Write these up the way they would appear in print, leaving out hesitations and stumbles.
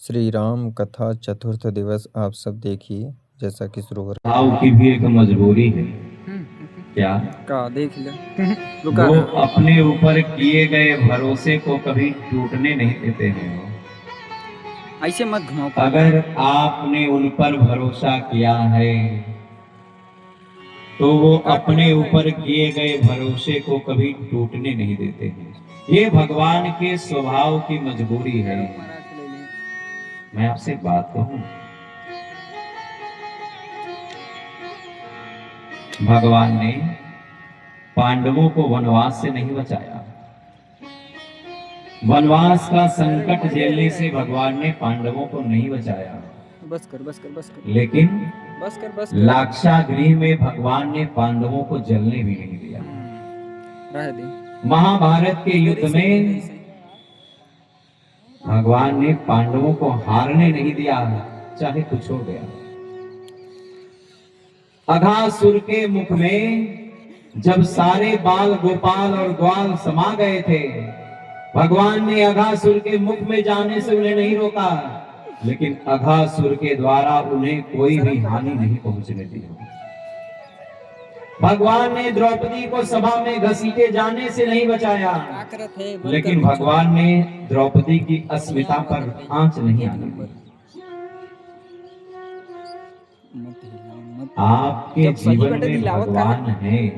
श्री राम कथा चतुर्थ दिवस आप सब देखिए जैसा कि शुरू हो रहा भाव की भी एक मजबूरी है। क्या का देख ले रुका वो रहा अपने ऊपर किए गए भरोसे को कभी टूटने नहीं देते हैं। ऐसे मत घुमाओ पागल। अगर आपने उन पर भरोसा किया है तो वो अपने ऊपर किए गए भरोसे को कभी टूटने नहीं देते हैं। ये भगवान के स्वभाव की मजबूरी है। मैं आपसे एक बात कहूं, भगवान ने पांडवों को वनवास से नहीं बचाया। वनवास का संकट झेलने से भगवान ने पांडवों को नहीं बचाया। बस कर बस कर बस कर लेकिन बस कर बस कर लाक्षागृह में भगवान ने पांडवों को जलने भी नहीं दिया। रह दे। महाभारत के युद्ध में भगवान ने पांडवों को हारने नहीं दिया, चाहे कुछ हो गया। अघासुर के मुख में जब सारे बाल गोपाल और ग्वाल समा गए थे, भगवान ने अघासुर के मुख में जाने से उन्हें नहीं रोका, लेकिन अघासुर के द्वारा उन्हें कोई भी हानि नहीं पहुंचने दी। भगवान ने द्रौपदी को सभा में घसीटे जाने से नहीं बचाया, लेकिन भगवान ने द्रौपदी की अस्मिता पर आंच नहीं आने दी। आपके जीवन में भगवान है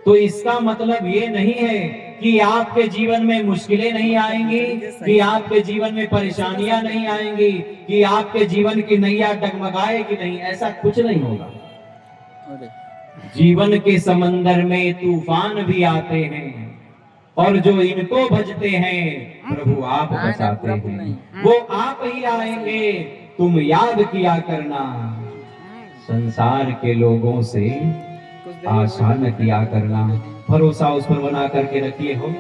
तो इसका मतलब ये नहीं है कि आपके जीवन में मुश्किलें नहीं आएंगी, कि आपके जीवन में परेशानियां नहीं आएंगी, कि आपके जीवन की नैया डगमगाएगी नहीं। ऐसा कुछ नहीं होगा। जीवन के समंदर में तूफान भी आते हैं और जो इनको भजते हैं प्रभु आप बचाते हैं। वो आप ही आएंगे, तुम याद किया करना। संसार के लोगों से आशा न किया करना, भरोसा उस पर बना करके रखिए। हो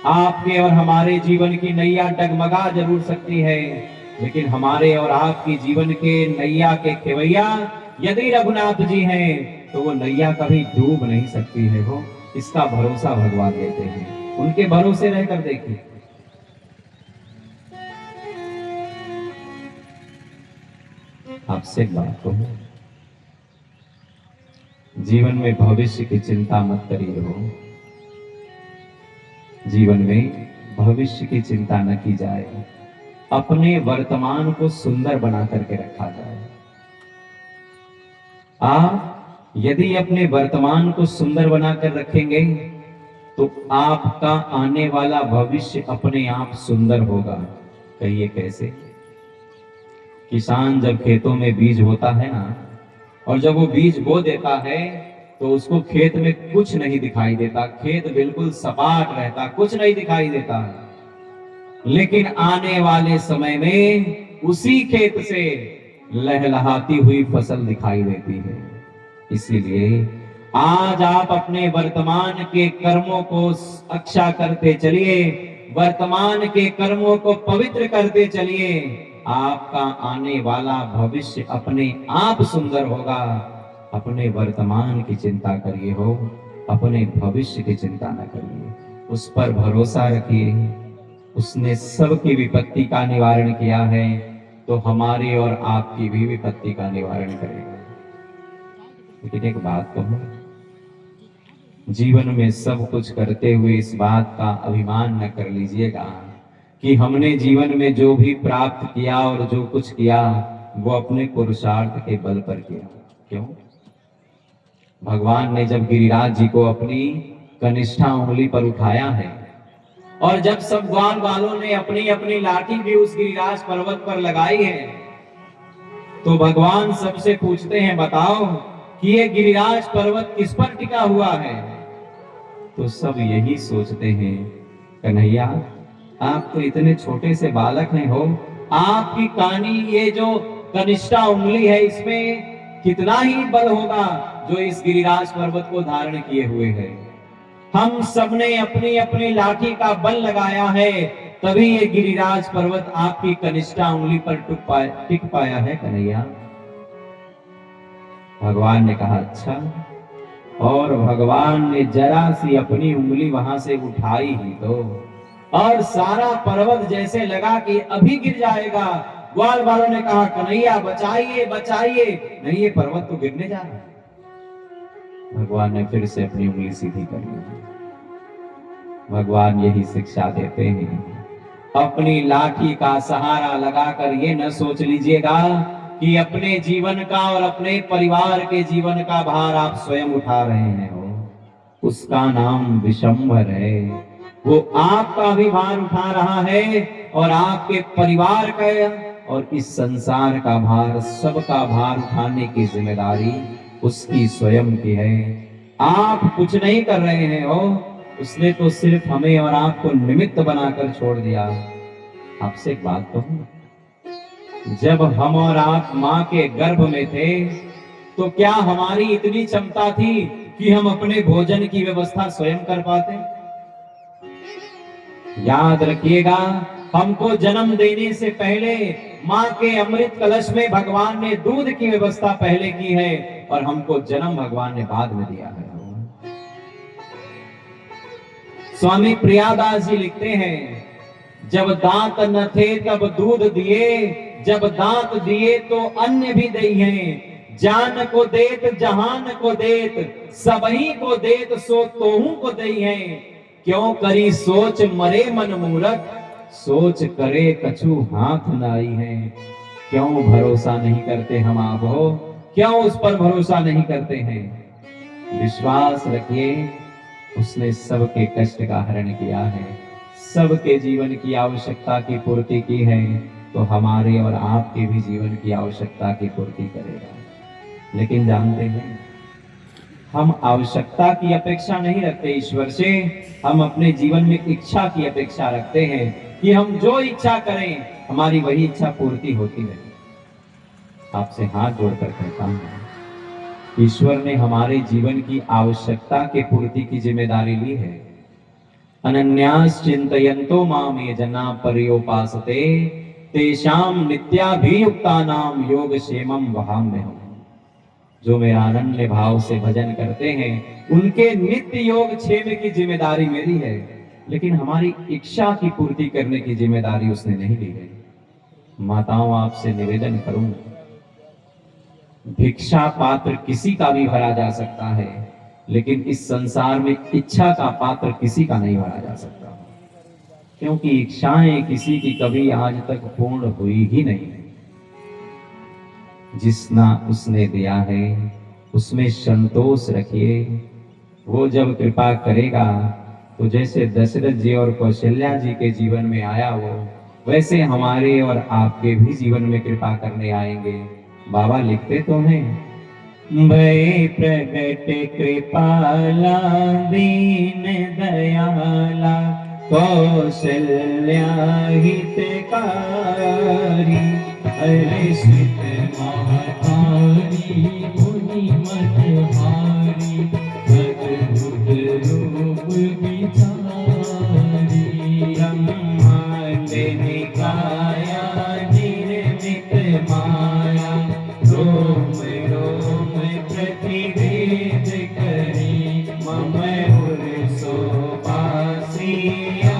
आपके और हमारे जीवन की नैया डगमगा जरूर सकती है, लेकिन हमारे और आपकी जीवन के नैया के खेवैया यदि रघुनाथ जी हैं तो वो नैया कभी डूब नहीं सकती है। हो इसका भरोसा भगवान देते हैं, उनके भरोसे रहकर देखिए। आपसे बात कहूं, जीवन में भविष्य की चिंता मत करिए। हो जीवन में भविष्य की चिंता न की जाए, अपने वर्तमान को सुंदर बना करके रखा जाए। आप यदि अपने वर्तमान को सुंदर बनाकर रखेंगे तो आपका आने वाला भविष्य अपने आप सुंदर होगा। कहिए कैसे? किसान जब खेतों में बीज बोता है ना, और जब वो बीज बो देता है तो उसको खेत में कुछ नहीं दिखाई देता, खेत बिल्कुल सपाट रहता, कुछ नहीं दिखाई देता। लेकिन आने वाले समय में उसी खेत से लहलहाती हुई फसल दिखाई देती है। इसीलिए आज आप अपने वर्तमान के कर्मों को अच्छा करते चलिए, वर्तमान के कर्मों को पवित्र करते चलिए। आपका आने वाला भविष्य अपने आप सुंदर होगा। अपने वर्तमान की चिंता करिए, हो अपने भविष्य की चिंता न करिए। उस पर भरोसा रखिए, उसने सबकी विपत्ति का निवारण किया है तो हमारी और आपकी भी विपत्ति का निवारण करेगा। लेकिन एक बात कहूं, जीवन में सब कुछ करते हुए इस बात का अभिमान न कर लीजिएगा कि हमने जीवन में जो भी प्राप्त किया और जो कुछ किया वो अपने पुरुषार्थ के बल पर किया। क्यों? भगवान ने जब गिरिराज जी को अपनी कनिष्ठा उंगली पर उठाया है और जब सब ग्वाल वालों ने अपनी अपनी लाठी भी उस गिरिराज पर्वत पर लगाई है, तो भगवान सबसे पूछते हैं, बताओ कि ये गिरिराज पर्वत किस पर टिका हुआ है? तो सब यही सोचते हैं, कन्हैया आप तो इतने छोटे से बालक हैं, हो आपकी कानी ये जो कनिष्ठा उंगली है इसमें कितना ही बल होगा जो इस गिरिराज पर्वत को धारण किए हुए है। हम सबने अपनी अपनी लाठी का बल लगाया है, तभी ये गिरिराज पर्वत आपकी कनिष्ठा उंगली पर टिक पाया है कन्हैया। भगवान ने कहा अच्छा, और भगवान ने जरा सी अपनी उंगली वहां से उठाई ही तो और सारा पर्वत जैसे लगा कि अभी गिर जाएगा। ग्वाल वालों ने कहा कन्हैया बचाइए बचाइए, नहीं ये पर्वत तो गिरने जा रहा है। भगवान ने फिर से अपनी उंगली सीधी कर ली। भगवान यही शिक्षा देते हैं, अपनी लाठी का सहारा लगाकर ये न सोच लीजिएगा कि अपने जीवन का और अपने परिवार के जीवन का भार आप स्वयं उठा रहे हैं। हो उसका नाम विशंभर है, वो आपका भी भार उठा रहा है और आपके परिवार का और इस संसार का भार, सबका भार उठाने की जिम्मेदारी उसकी स्वयं की है। आप कुछ नहीं कर रहे हैं। हो उसने तो सिर्फ हमें और आपको निमित्त बनाकर छोड़ दिया। आपसे एक बात कहूं, जब हम और आप मां के गर्भ में थे तो क्या हमारी इतनी क्षमता थी कि हम अपने भोजन की व्यवस्था स्वयं कर पाते? याद रखिएगा, हमको जन्म देने से पहले मां के अमृत कलश में भगवान ने दूध की व्यवस्था पहले की है और हमको जन्म भगवान ने बाद में दिया है। स्वामी प्रियादास जी लिखते हैं, जब दांत न थे तब दूध दिए, जब दांत दिए तो अन्य भी दिए। जान को देत जहान को देत, सबही को देत सो तोहू को दिए। क्यों करी सोच मरे मन मूरख, सोच करे कछु हाथ न आई है। क्यों भरोसा नहीं करते हम आप हो, क्यों उस पर भरोसा नहीं करते हैं? विश्वास रखिए, उसने सबके कष्ट का हरण किया है, सबके जीवन की आवश्यकता की पूर्ति की है, तो हमारे और आपके भी जीवन की आवश्यकता की पूर्ति करेगा। लेकिन जानते हैं, हम आवश्यकता की अपेक्षा नहीं रखते ईश्वर से, हम अपने जीवन में इच्छा की अपेक्षा रखते हैं कि हम जो इच्छा करें हमारी वही इच्छा पूर्ति होती रहे। आपसे हाथ जोड़कर कहता हूं, ईश्वर ने हमारे जीवन की आवश्यकता के पूर्ति की जिम्मेदारी ली है। अनन्यास चिंतयन्तो माम ये जना पर्योपासते, तेषाम नित्याभियुक्तानाम योगक्षेमं वहाम्यहम्। जो मेरा अनन्य भाव से भजन करते हैं उनके नित्य योग क्षेम की जिम्मेदारी मेरी है, लेकिन हमारी इच्छा की पूर्ति करने की जिम्मेदारी उसने नहीं ली है। माताओं, आपसे निवेदन करूं, भिक्षा पात्र किसी का भी भरा जा सकता है, लेकिन इस संसार में इच्छा का पात्र किसी का नहीं भरा जा सकता, क्योंकि इच्छाएं किसी की कभी आज तक पूर्ण हुई ही नहीं। जिसना उसने दिया है उसमें संतोष रखिए। वो जब कृपा करेगा तो जैसे दशरथ जी और कौशल्या जी के जीवन में आया वो, वैसे हमारे और आपके भी जीवन में कृपा करने आएंगे। बाबा लिखते तो हैं, भय प्रगट कृपाला दीन दयाला, कौशल्या हितकारी, हर्षित महतारी, मुनि मनहारी, अद्भुत रूप विचारी। ब्रह्मांड निकाया निर्मित माया, रोम रोम प्रतिवेद करी, मम उरसो बासिया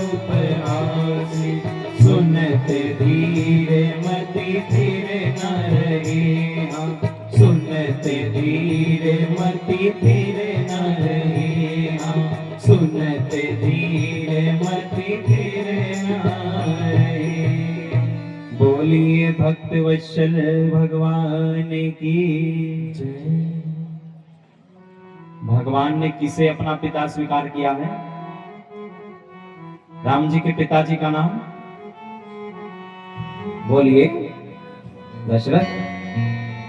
उपहासी। सुनत धीर मति फिर न रहे हम, सुनत धीर मति फिर न रहे हम, सुनत धीर मति फिर न रहे। बोलिए भक्त वत्सल भगवान की जय। भगवान ने किसे अपना पिता स्वीकार किया है? राम जी के पिताजी का नाम बोलिए, दशरथ।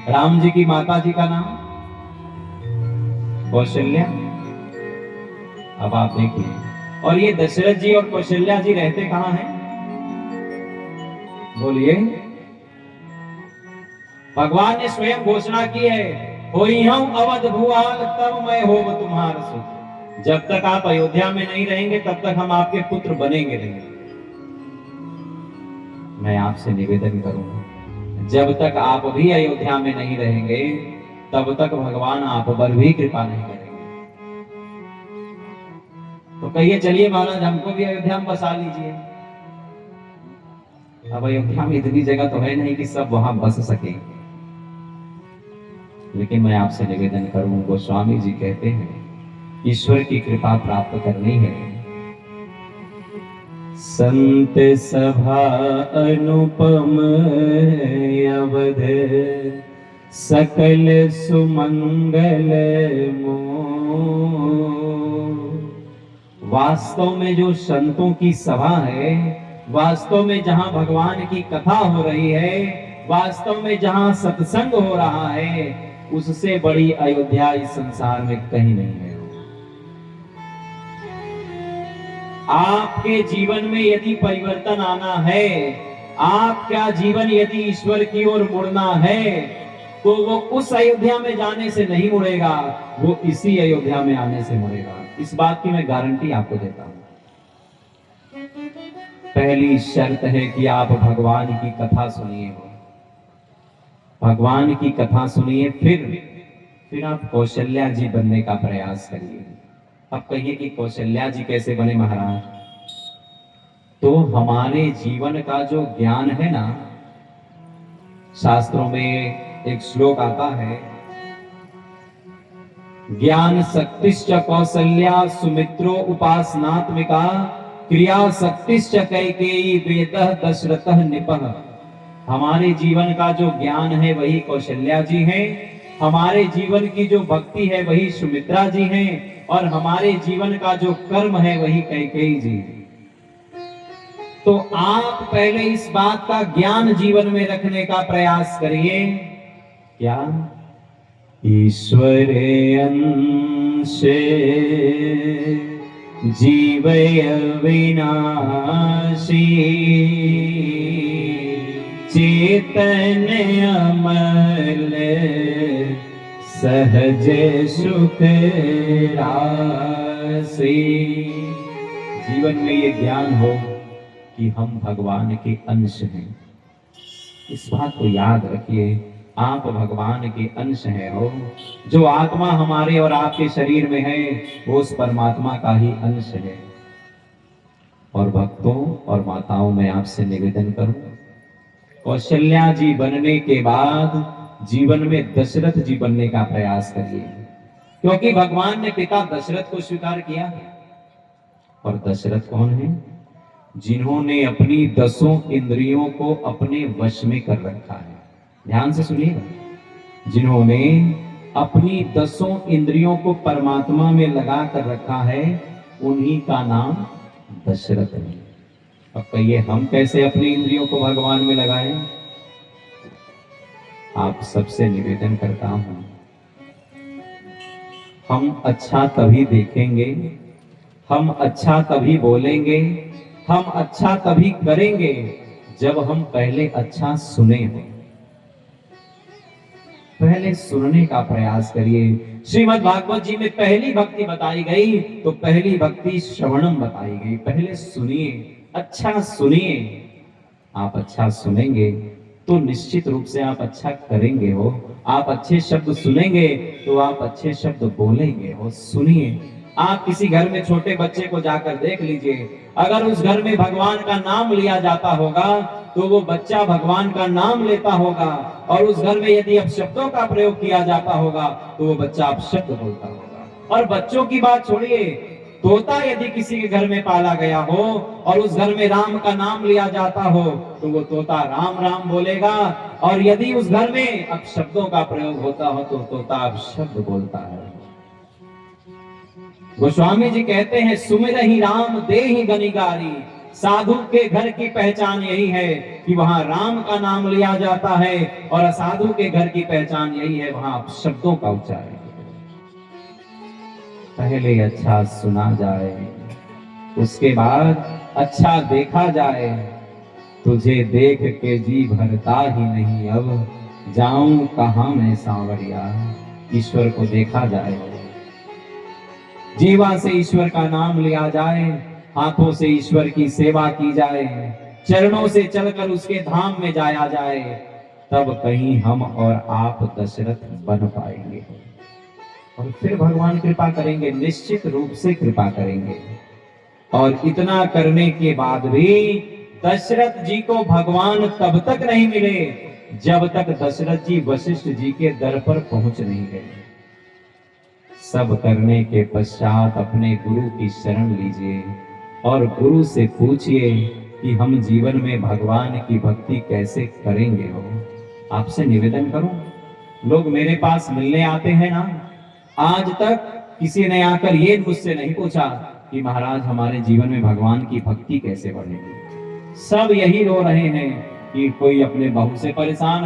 राम जी की माता जी का नाम कौशल्या। अब आप देखिए, और ये दशरथ जी और कौशल्या जी रहते कहां हैं? बोलिए। भगवान ने स्वयं घोषणा की है, होई हम अवध भुआल तब मैं होव तुम्हार सुख। जब तक आप अयोध्या में नहीं रहेंगे तब तक हम आपके पुत्र बनेंगे नहीं। मैं आपसे निवेदन करूंगा, जब तक आप भी अयोध्या में नहीं रहेंगे तब तक भगवान आप पर भी कृपा नहीं करेंगे। तो कहिए चलिए महाराज हमको भी अयोध्या में बसा लीजिए। अब अयोध्या में इतनी जगह तो है नहीं कि सब वहां बस सके, लेकिन मैं आपसे निवेदन करूं, गोस्वामी जी कहते हैं ईश्वर की कृपा प्राप्त करनी है। संत सभा अनुपम अवध सकल सुमंगल मोह। वास्तव में जो संतों की सभा है, वास्तव में जहां भगवान की कथा हो रही है, वास्तव में जहां सत्संग हो रहा है, उससे बड़ी अयोध्या इस संसार में कहीं नहीं है। आपके जीवन में यदि परिवर्तन आना है, आपका जीवन यदि ईश्वर की ओर मुड़ना है, तो वो उस अयोध्या में जाने से नहीं मुड़ेगा, वो इसी अयोध्या में आने से मुड़ेगा। इस बात की मैं गारंटी आपको देता हूं। पहली शर्त है कि आप भगवान की कथा सुनिए हो, भगवान की कथा सुनिए, फिर आप कौशल्या जी बनने का प्रयास करिए। अब कहिए कि कौशल्या जी कैसे बने महाराज? तो हमारे जीवन का जो ज्ञान है ना, शास्त्रों में एक श्लोक आता है, ज्ञान शक्तिश्च कौशल्या सुमित्रो उपासनात्मिका क्रिया शक्तिश्च कैकेयी वेदः दशरथः निपः। हमारे जीवन का जो ज्ञान है वही कौशल्या जी हैं, हमारे जीवन की जो भक्ति है वही सुमित्रा जी हैं, और हमारे जीवन का जो कर्म है वही कैकेयी जी। तो आप पहले इस बात का ज्ञान जीवन में रखने का प्रयास करिए। क्या? ईश्वर अंश जीवय अविनाशी चेतन अमल सहज सुख राशि। जीवन में ये ज्ञान हो कि हम भगवान के अंश हैं। इस बात को याद रखिए, आप भगवान के अंश हैं हो। जो आत्मा हमारे और आपके शरीर में है वो उस परमात्मा का ही अंश है। और भक्तों और माताओं में आपसे निवेदन करूं, कौशल्या जी बनने के बाद जीवन में दशरथ जी बनने का प्रयास करिए, क्योंकि भगवान ने पिता दशरथ को स्वीकार किया। और दशरथ कौन है? जिन्होंने अपनी 10 इंद्रियों को अपने वश में कर रखा है। ध्यान से सुनिएगा, जिन्होंने अपनी 10 इंद्रियों को परमात्मा में लगा कर रखा है, उन्हीं का नाम दशरथ है। अब कहिए हम कैसे अपनी इंद्रियों को भगवान में लगाएं? आप सबसे निवेदन करता हूं, हम अच्छा तभी देखेंगे, हम अच्छा तभी बोलेंगे, हम अच्छा तभी करेंगे जब हम पहले अच्छा सुने हो। पहले सुनने का प्रयास करिए। श्रीमद् भागवत जी में पहली भक्ति बताई गई तो पहली भक्ति श्रवणम बताई गई। पहले सुनिए, अच्छा सुनिए। आप अच्छा सुनेंगे तो निश्चित रूप से आप अच्छा करेंगे हो। आप अच्छे शब्द सुनेंगे तो आप अच्छे शब्द बोलेंगे हो। सुनिए, आप किसी घर में छोटे बच्चे को जाकर देख लीजिए, अगर उस घर में भगवान का नाम लिया जाता होगा तो वो बच्चा भगवान का नाम लेता होगा, और उस घर में यदि अपशब्दों का प्रयोग किया जाता होगा तो वो बच्चा अपशब्द बोलता होगा। और बच्चों की बात छोड़िए, तोता यदि किसी के घर में पाला गया हो और उस घर में राम का नाम लिया जाता हो तो वो तोता राम राम बोलेगा, और यदि उस घर में अपशब्दों का प्रयोग होता हो तो तोता अपशब्द बोलता है। गोस्वामी जी कहते हैं, सुमिरहि राम देहि गनिगारी। साधु के घर की पहचान यही है कि वहां राम का नाम लिया जाता है, और असाधु के घर की पहचान यही है, वहां शब्दों का उच्चारण। पहले अच्छा सुना जाए, उसके बाद अच्छा देखा जाए। तुझे देख के जी भरता ही नहीं, अब जाऊं कहां मैं सांवरिया। ईश्वर को देखा जाए, जीवा से ईश्वर का नाम लिया जाए, हाथों से ईश्वर की सेवा की जाए, चरणों से चलकर उसके धाम में जाया जाए, तब कहीं हम और आप दशरथ बन पाएंगे। और फिर भगवान कृपा करेंगे, निश्चित रूप से कृपा करेंगे। और इतना करने के बाद भी दशरथ जी को भगवान तब तक नहीं मिले जब तक दशरथ जी वशिष्ठ जी के दर पर पहुंच नहीं गए। सब करने के पश्चात अपने गुरु की शरण लीजिए और गुरु से पूछिए कि हम जीवन में भगवान की भक्ति कैसे करेंगे। हो आपसे निवेदन करूं, लोग मेरे पास मिलने आते हैं ना, आज तक किसी ने आकर ये मुझसे नहीं पूछा कि महाराज हमारे जीवन में भगवान की भक्ति कैसे बढ़ेगी। सब यही रो रहे हैं कि कोई अपने बहू से परेशान